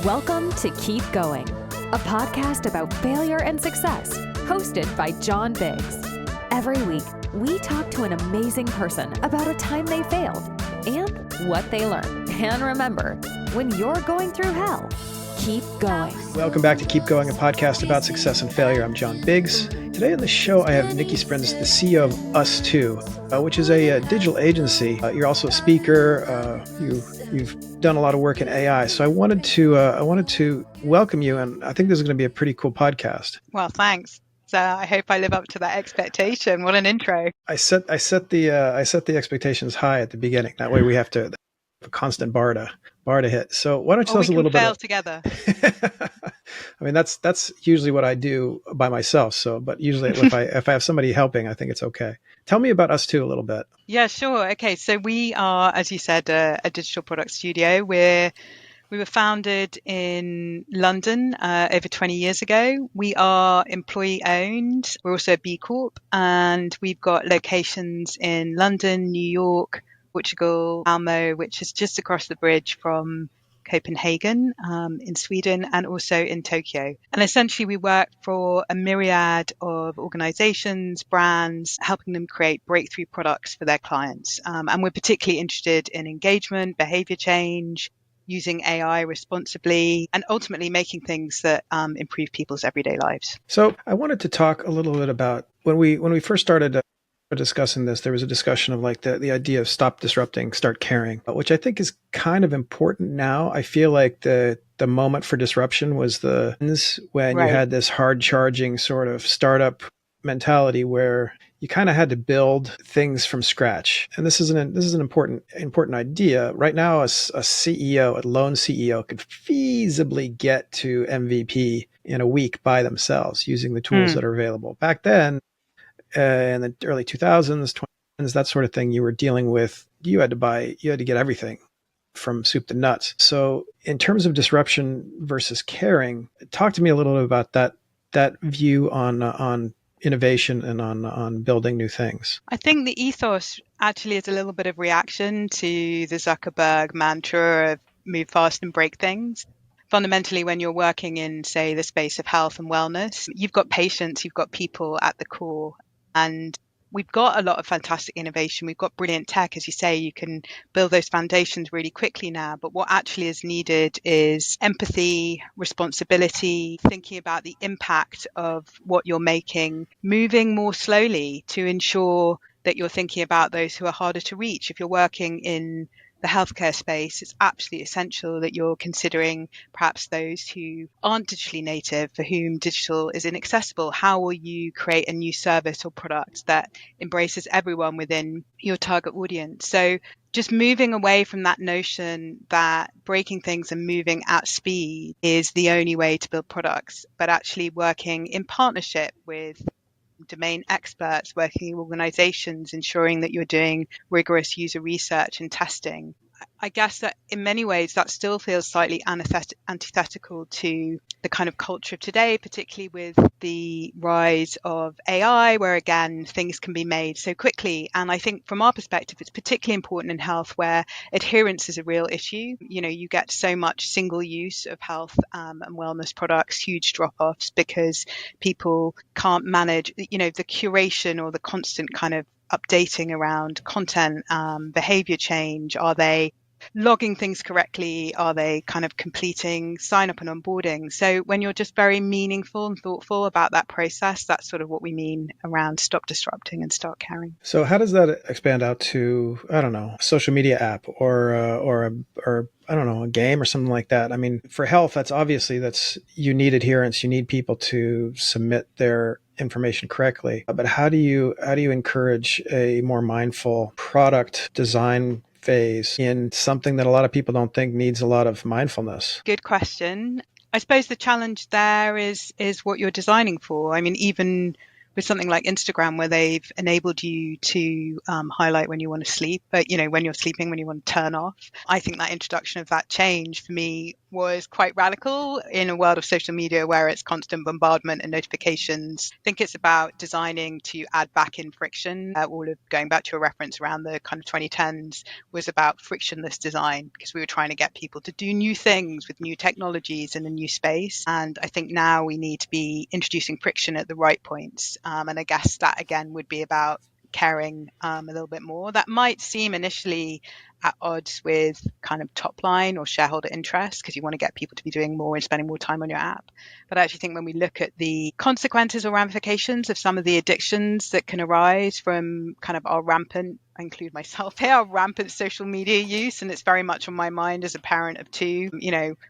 Welcome to Keep Going, a podcast about failure and success, hosted by John Biggs. Every week, we talk to an amazing person about a time they failed and what they learned. And remember, when you're going through hell, keep going. Welcome back to Keep Going, a podcast about success and failure. I'm John Biggs. Today on the show, I have Nicki Sprinz, the CEO of ustwo, which is a digital agency. You're also a speaker. You've done a lot of work in AI. So I wanted to welcome you, and I think this is going to be a pretty cool podcast. Well, thanks. So I hope I live up to that expectation. What an intro! I set the expectations high at the beginning. That way we have a constant bar to hit. So why don't you tell us a little bit? Fail together. I mean, that's usually what I do by myself. So, but usually if I have somebody helping, I think it's okay. Tell me about ustwo a little bit. Yeah, sure. Okay, so we are, as you said, a digital product studio. We were founded in London over 20 years ago. We are employee owned. We're also a B Corp, and we've got locations in London, New York, Portugal, Malmo, which is just across the bridge from Copenhagen in Sweden, and also in Tokyo. And essentially we work for a myriad of organizations, brands, helping them create breakthrough products for their clients. And we're particularly interested in engagement, behavior change, using AI responsibly, and ultimately making things that improve people's everyday lives. So I wanted to talk a little bit about when we first started discussing this, there was a discussion of like the idea of stop disrupting, start caring, which I think is kind of important now. I feel like the moment for disruption was when you had this hard charging sort of startup mentality where you kind of had to build things from scratch. And this is an important idea. Right now, a lone CEO could feasibly get to MVP in a week by themselves using the tools that are available. Back then, in the early 2000s, 2010s, that sort of thing, you were dealing with, you had to get everything from soup to nuts. So in terms of disruption versus caring, talk to me a little bit about that view on innovation and on building new things. I think the ethos actually is a little bit of reaction to the Zuckerberg mantra of move fast and break things. Fundamentally, when you're working in, say, the space of health and wellness, you've got patients, you've got people at the core. And we've got a lot of fantastic innovation. We've got brilliant tech. As you say, you can build those foundations really quickly now. But what actually is needed is empathy, responsibility, thinking about the impact of what you're making, moving more slowly to ensure that you're thinking about those who are harder to reach. If you're working in the healthcare space, it's absolutely essential that you're considering perhaps those who aren't digitally native, for whom digital is inaccessible. How will you create a new service or product that embraces everyone within your target audience? So just moving away from that notion that breaking things and moving at speed is the only way to build products, but actually working in partnership with domain experts, working in organizations, ensuring that you're doing rigorous user research and testing. I guess that in many ways that still feels slightly antithetical to the kind of culture of today, particularly with the rise of AI, where again, things can be made so quickly. And I think from our perspective, it's particularly important in health where adherence is a real issue. You know, you get so much single use of health and wellness products, huge drop-offs because people can't manage, the curation or the constant kind of updating around content, behavior change. Are they logging things correctly? Are they kind of completing sign up and onboarding? So when you're just very meaningful and thoughtful about that process, that's sort of what we mean around stop disrupting and start caring. So how does that expand out to, I don't know, a social media app or I don't know, a game or something like that? I mean, for health, you need adherence. You need people to submit their information correctly. But how do you encourage a more mindful product design phase in something that a lot of people don't think needs a lot of mindfulness? Good question. I suppose the challenge there is what you're designing for. I mean, even with something like Instagram, where they've enabled you to highlight when you want to sleep, but when you're sleeping, when you want to turn off. I think that introduction of that change for me was quite radical in a world of social media where it's constant bombardment and notifications. I think it's about designing to add back in friction. All of going back to a reference around the kind of 2010s was about frictionless design, because we were trying to get people to do new things with new technologies in a new space. And I think now we need to be introducing friction at the right points. And I guess that again would be about caring a little bit more. That might seem initially at odds with kind of top line or shareholder interest, because you want to get people to be doing more and spending more time on your app. But I actually think when we look at the consequences or ramifications of some of the addictions that can arise from kind of our rampant, I include myself here, our rampant social media use, and it's very much on my mind as a parent of two.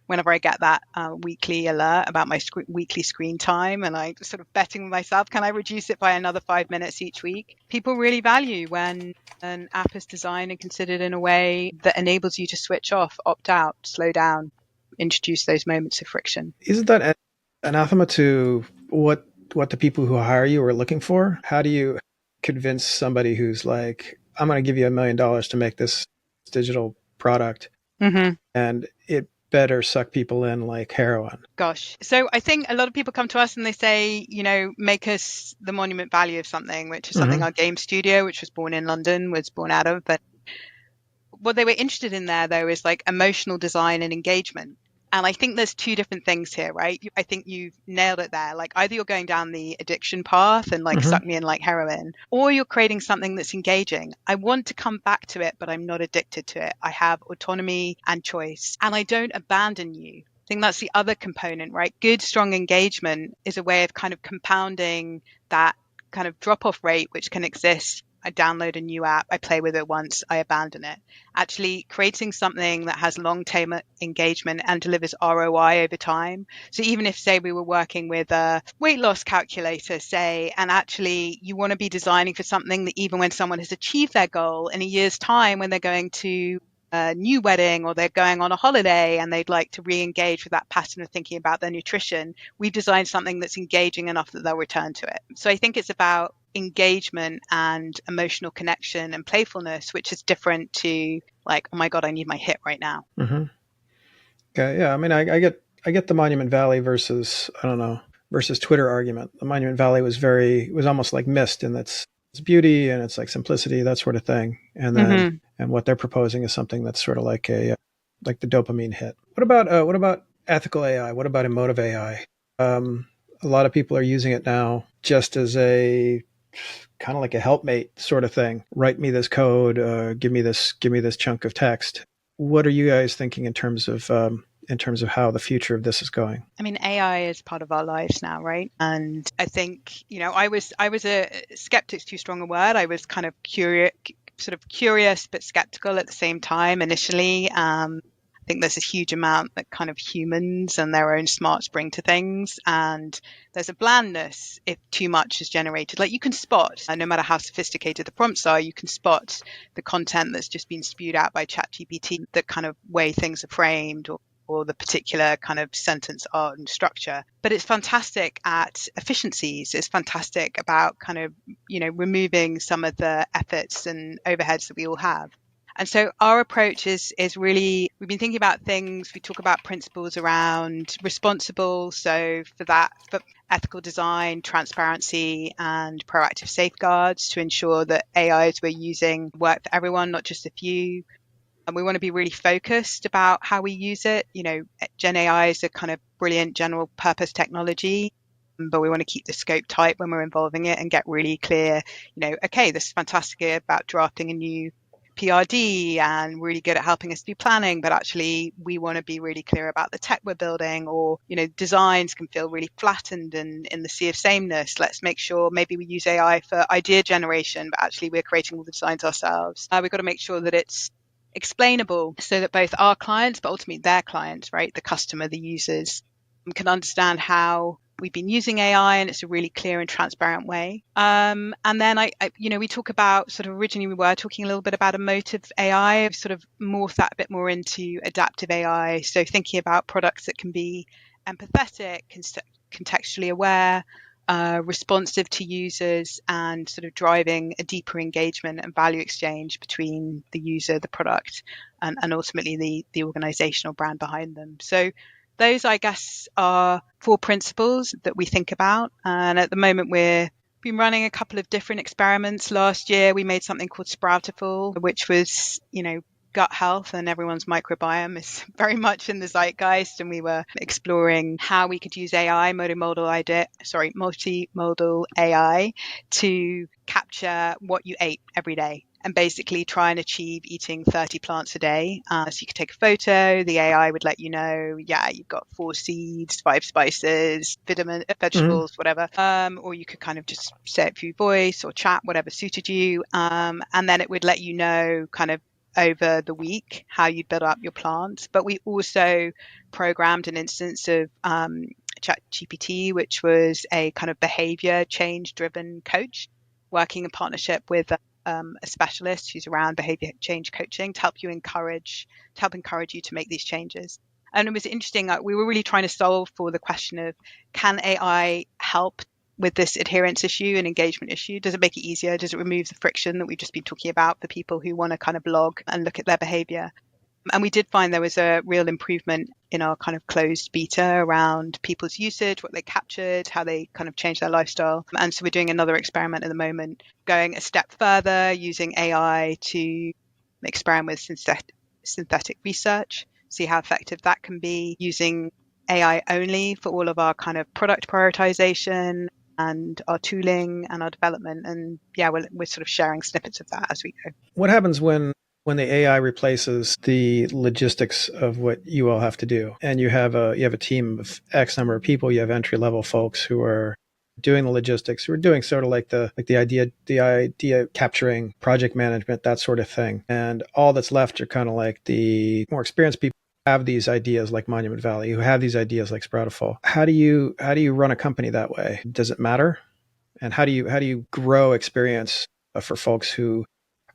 Whenever I get that weekly alert about my weekly screen time, and I sort of betting with myself, can I reduce it by another 5 minutes each week? People really value when an app is designed and considered in a way that enables you to switch off, opt out, slow down, introduce those moments of friction. Isn't that anathema to what the people who hire you are looking for? How do you convince somebody who's like, I'm going to give you $1 million to make this digital product, and it better suck people in like heroin? Gosh. So I think a lot of people come to us and they say, make us the monument value of something, which is something our game studio, which was born in London, was born out of. But what they were interested in there, though, is like emotional design and engagement. And I think there's two different things here, right? I think you've nailed it there. Like either you're going down the addiction path and like suck me in like heroin, or you're creating something that's engaging. I want to come back to it, but I'm not addicted to it. I have autonomy and choice, and I don't abandon you. I think that's the other component, right? Good, strong engagement is a way of kind of compounding that kind of drop-off rate, which can exist. I download a new app, I play with it once, I abandon it. Actually creating something that has long-term engagement and delivers ROI over time. So even if, say, we were working with a weight loss calculator, say, and actually you want to be designing for something that even when someone has achieved their goal in a year's time, when they're going to a new wedding or they're going on a holiday and they'd like to re-engage with that pattern of thinking about their nutrition, we've designed something that's engaging enough that they'll return to it. So I think it's about engagement and emotional connection and playfulness, which is different to like, oh my God, I need my hit right now. Okay. Yeah. I mean, I get the Monument Valley versus Twitter argument. The Monument Valley was almost like mist in its beauty and it's like simplicity, that sort of thing. And then, and what they're proposing is something that's sort of like like the dopamine hit. What about ethical AI? What about emotive AI? A lot of people are using it now just as a kind of like a helpmate sort of thing. Write me this code, give me this chunk of text. What are you guys thinking in terms of how the future of this is going? I mean, AI is part of our lives now, right? And I think, I was a skeptic's too strong a word. I was kind of curious, but skeptical at the same time initially. I think there's a huge amount that kind of humans and their own smarts bring to things. And there's a blandness if too much is generated. Like you can spot, no matter how sophisticated the prompts are, you can spot the content that's just been spewed out by ChatGPT, the kind of way things are framed or the particular kind of sentence art and structure. But it's fantastic at efficiencies. It's fantastic about kind of, removing some of the efforts and overheads that we all have. And so our approach is really, we've been thinking about things, we talk about principles around responsible. So for ethical design, transparency, and proactive safeguards to ensure that AIs we're using work for everyone, not just a few. And we want to be really focused about how we use it. Gen AI is a kind of brilliant general purpose technology, but we want to keep the scope tight when we're involving it and get really clear, okay, this is fantastic about drafting a new PRD and really good at helping us do planning, but actually we want to be really clear about the tech we're building, or, designs can feel really flattened and in the sea of sameness. Let's make sure maybe we use AI for idea generation, but actually we're creating all the designs ourselves. We've got to make sure that it's explainable so that both our clients, but ultimately their clients, right, the customer, the users, can understand how we've been using AI and it's a really clear and transparent way. And then we talk about sort of originally we were talking a little bit about emotive AI. I've sort of morphed that a bit more into adaptive AI. So thinking about products that can be empathetic, contextually aware, responsive to users, and sort of driving a deeper engagement and value exchange between the user, the product, and ultimately the organizational brand behind them. So those, I guess, are 4 principles that we think about. And at the moment, we've been running a couple of different experiments. Last year, we made something called Sproutiful, which was, gut health, and everyone's microbiome is very much in the zeitgeist. And we were exploring how we could use multimodal AI to capture what you ate every day, and basically try and achieve eating 30 plants a day. So you could take a photo, the AI would let you know, you've got 4 seeds, 5 spices, vegetables, whatever. Or you could kind of just say it through voice or chat, whatever suited you. And then it would let you know kind of over the week how you build up your plants. But we also programmed an instance of ChatGPT, which was a kind of behavior change driven coach, working in partnership with a specialist who's around behavior change coaching to help encourage you to make these changes. And it was interesting. We were really trying to solve for the question of, can AI help with this adherence issue and engagement issue? Does it make it easier? Does it remove the friction that we've just been talking about for people who want to kind of log and look at their behavior? And we did find there was a real improvement in our kind of closed beta around people's usage, what they captured, how they kind of changed their lifestyle. And so we're doing another experiment at the moment, going a step further, using AI to experiment with synthetic research, see how effective that can be, using AI only for all of our kind of product prioritization and our tooling and our development. And we're sort of sharing snippets of that as we go. What happens when the AI replaces the logistics of what you all have to do, and you have a team of X number of people, you have entry level folks who are doing the logistics, who are doing sort of like the idea capturing, project management, that sort of thing, and all that's left are kind of like the more experienced people who have these ideas like Monument Valley, who have these ideas like Sproutiful. How do you run a company that way? Does it matter? And how do you grow experience for folks who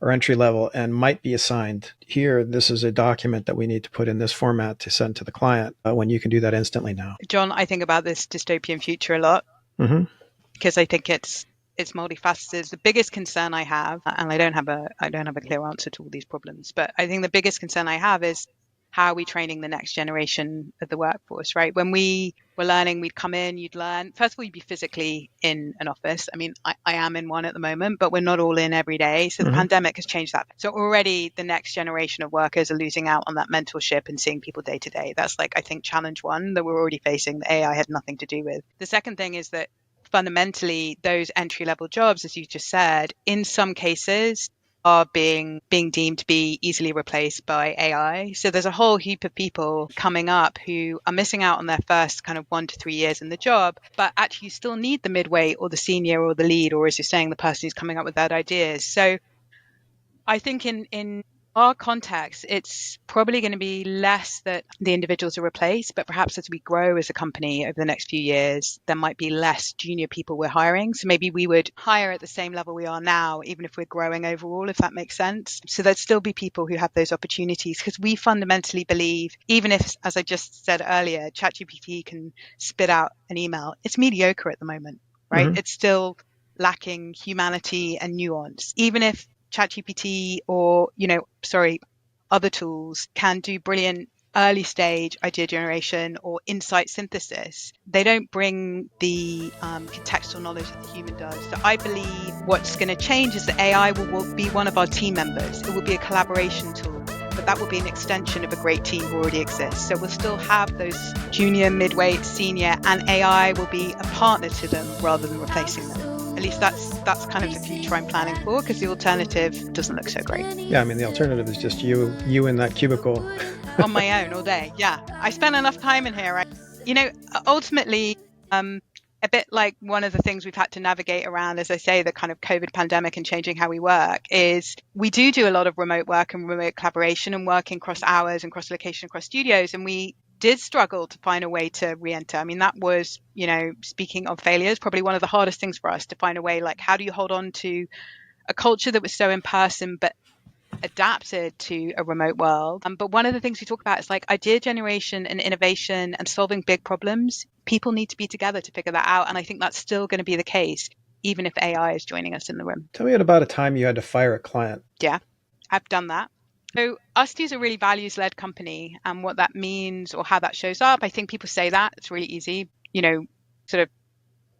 are entry level and might be assigned, here, this is a document that we need to put in this format to send to the client, when you can do that instantly now? John, I think about this dystopian future a lot, because I think it's multifaceted. The biggest concern I have, and I don't have a clear answer to all these problems, but I think the biggest concern I have is, how are we training the next generation of the workforce, right? When we were learning, we'd come in, you'd learn. First of all, you'd be physically in an office. I mean, I am in one at the moment, but we're not all in every day. So the pandemic has changed that. So already the next generation of workers are losing out on that mentorship and seeing people day to day. That's I think, challenge one that we're already facing that AI had nothing to do with. The second thing is that fundamentally, those entry level jobs, as you just said, in some cases are being deemed to be easily replaced by AI. So there's a whole heap of people coming up who are missing out on their first kind of 1 to 3 years in the job, but actually you still need the midweight or the senior or the lead, or as you're saying, the person who's coming up with that ideas. So I think in our context, it's probably going to be less that the individuals are replaced, but perhaps as we grow as a company over the next few years, there might be less junior people we're hiring. So maybe we would hire at the same level we are now, even if we're growing overall, if that makes sense. So there'd still be people who have those opportunities, because we fundamentally believe, even if, as I just said earlier, ChatGPT can spit out an email, it's mediocre at the moment, right? It's still lacking humanity and nuance. Even if ChatGPT or, other tools can do brilliant early stage idea generation or insight synthesis, they don't bring the contextual knowledge that the human does. So I believe what's going to change is that AI will be one of our team members. It will be a collaboration tool, but that will be an extension of a great team who already exists. So we'll still have those junior, midweight, senior, and AI will be a partner to them rather than replacing them. At least that's kind of the future I'm planning for, because the alternative doesn't look so great. Yeah, I mean, the alternative is just you in that cubicle. On my own all day. Yeah. I spent enough time in here. Right? Ultimately, a bit like one of the things we've had to navigate around, as I say, the kind of COVID pandemic and changing how we work, is we do a lot of remote work and remote collaboration and working cross hours and cross location, across studios. And we did struggle to find a way to re-enter. I mean, that was, speaking of failures, probably one of the hardest things for us to find a way, like, how do you hold on to a culture that was so in person, but adapted to a remote world. But one of the things we talk about is like idea generation and innovation and solving big problems people need to be together to figure that out. And I think that's still going to be the case, even if AI is joining us in the room. Tell me about a time you had to fire a client. Yeah, I've done that. So ustwo is a really values-led company, and what that means or how that shows up, I think people say that it's really easy, sort of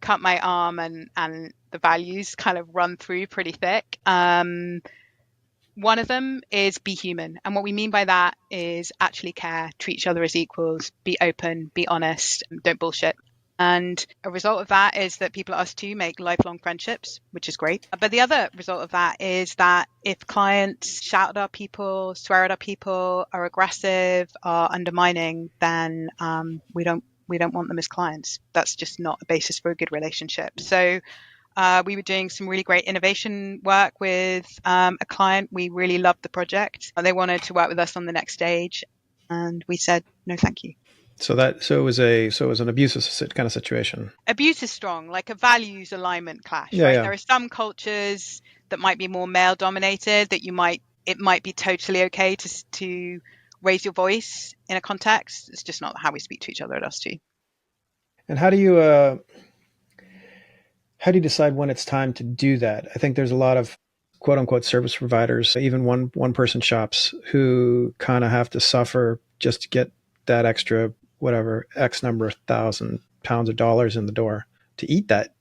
cut my arm and the values kind of run through pretty thick. One of them is be human. And what we mean by that is actually care, treat each other as equals, be open, be honest, don't bullshit. And a result of that is that people at ustwo make lifelong friendships, which is great. But the other result of that is that if clients shout at our people, swear at our people, are aggressive, are undermining, then we don't want them as clients. That's just not a basis for a good relationship. So we were doing some really great innovation work with a client. We really loved the project. They wanted to work with us on the next stage, and we said no, thank you. So it was an abusive kind of situation. Abuse is strong, like a values alignment clash, Yeah, right? yeah. There are some cultures that might be more male dominated that it might be totally okay to raise your voice in a context. It's just not how we speak to each other at ustwo. And how do you decide when it's time to do that? I think there's a lot of quote unquote service providers, even one person shops, who kind of have to suffer just to get that extra whatever X number of £1,000 of dollars in the door to eat that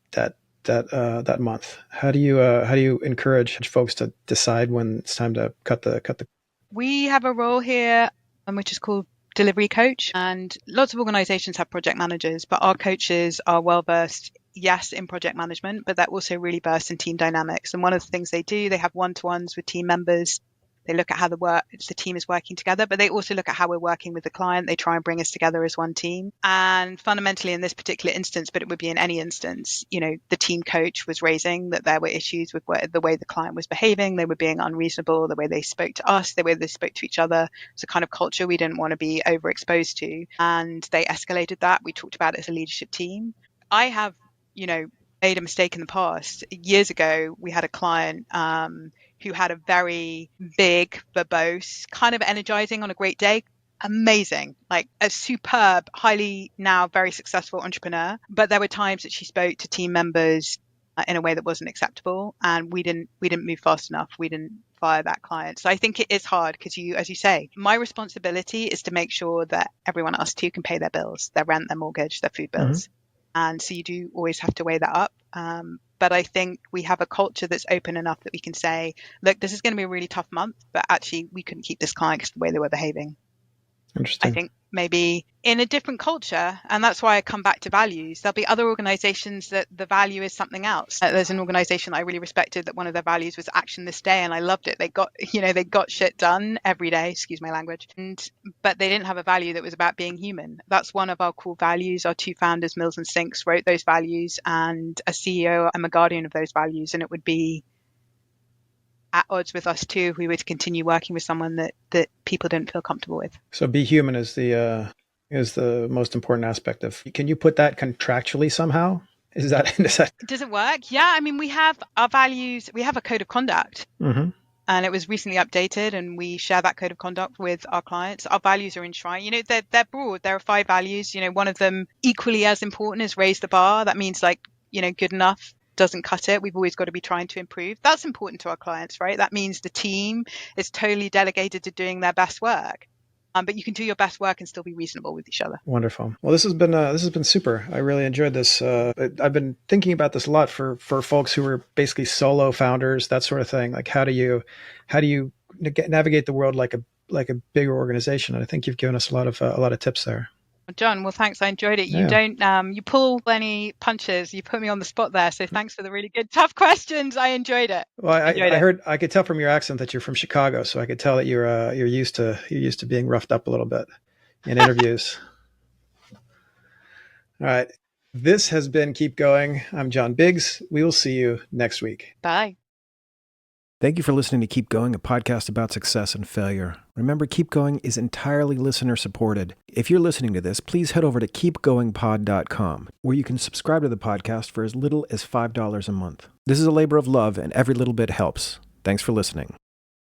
month. How do you encourage folks to decide when it's time to cut the? We have a role here, which is called delivery coach, and lots of organizations have project managers, but our coaches are well versed, yes, in project management, but they're also really versed in team dynamics. And one of the things they do, they have one-to-ones with team members. They look at how the team is working together, but they also look at how we're working with the client. They try and bring us together as one team. And fundamentally in this particular instance, but it would be in any instance, the team coach was raising that there were issues with the way the client was behaving. They were being unreasonable, the way they spoke to us, the way they spoke to each other. It's a kind of culture we didn't want to be overexposed to. And they escalated that. We talked about it as a leadership team. I have, made a mistake in the past. Years ago, we had a client who had a very big, verbose, kind of energizing on a great day. Amazing, like a superb, highly now very successful entrepreneur. But there were times that she spoke to team members in a way that wasn't acceptable, and we didn't move fast enough. We didn't fire that client. So I think it is hard because as you say, my responsibility is to make sure that everyone at ustwo can pay their bills, their rent, their mortgage, their food bills. Mm-hmm. And so you do always have to weigh that up. But I think we have a culture that's open enough that we can say, look, this is going to be a really tough month, but actually we couldn't keep this client because of the way they were behaving. Interesting. I think maybe in a different culture, and that's why I come back to values, there'll be other organizations that the value is something else. There's an organization that I really respected that one of their values was action this day, and I loved it. They got shit done every day, excuse my language, but they didn't have a value that was about being human. That's one of our core values. Our two founders, Mills and Sinks, wrote those values, and as CEO, I'm a guardian of those values, and it would be at odds with us too if we were to continue working with someone that people didn't feel comfortable with. So be human is the most important aspect of. Can you put that contractually somehow? Does it work? Yeah, I mean, we have our values. We have a code of conduct, mm-hmm. and it was recently updated, and we share that code of conduct with our clients. Our values are enshrined. They're broad. There are 5 values. One of them equally as important is raise the bar. That means good enough doesn't cut it. We've always got to be trying to improve. That's important to our clients, right? That means the team is totally delegated to doing their best work. But you can do your best work and still be reasonable with each other. Wonderful. Well, this has been super. I really enjoyed this. I've been thinking about this a lot for folks who are basically solo founders, that sort of thing. Like how do you navigate the world like a bigger organization? And I think you've given us a lot of tips there. John, well, thanks. I enjoyed it. You you pull any punches. You put me on the spot there. So thanks for the really good, tough questions. I enjoyed it. Well, I could tell from your accent that you're from Chicago. So I could tell that you're used to being roughed up a little bit in interviews. All right. This has been Keep Going. I'm John Biggs. We will see you next week. Bye. Thank you for listening to Keep Going, a podcast about success and failure. Remember, Keep Going is entirely listener supported. If you're listening to this, please head over to keepgoingpod.com, where you can subscribe to the podcast for as little as $5 a month. This is a labor of love, and every little bit helps. Thanks for listening.